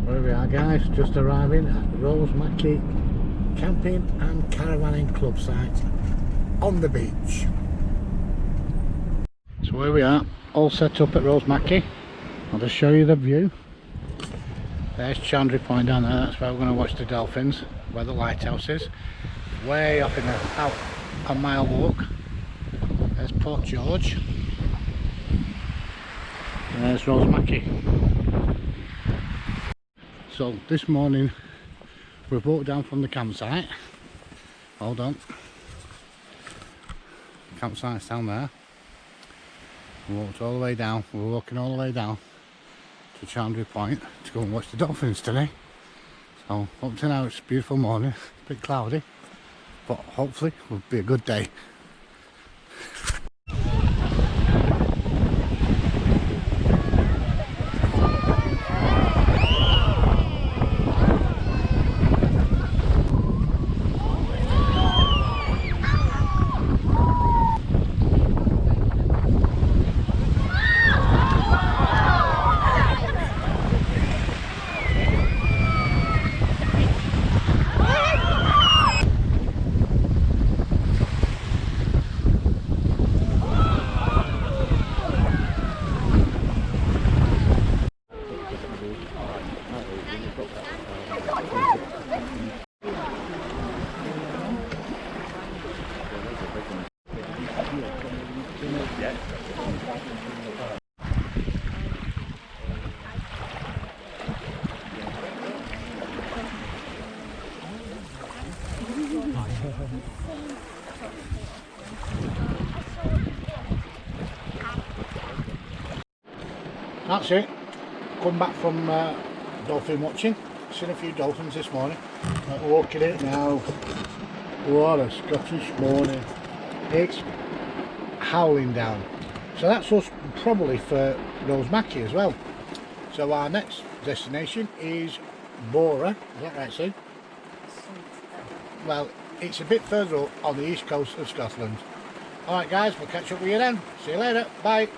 Where we are, guys, just arriving at Rosemarkie Camping and Caravanning Club site on the beach. So here we are, all set up at Rosemarkie. I'll just show you the view. There's Chanonry Point down there, that's where we're going to watch the dolphins, where the lighthouse is. Way off in about a mile walk. There's Port George. And there's Rosemarkie. So this morning we've walked down from the campsite. Hold on. The campsite's down there. We walked all the way down. We're walking all the way down to Chanonry Point to go and watch the dolphins today. So up to now it's a beautiful morning, a bit cloudy, but hopefully it will be a good day. That's it. Come back from dolphin watching. Seen a few dolphins this morning. Walking it now. What a Scottish morning. It's howling down. So that's us probably for Rosemarkie as well. So our next destination is Bora. Is that right, Sue? Well, it's a bit further up on the east coast of Scotland. Alright guys, we'll catch up with you then. See you later. Bye.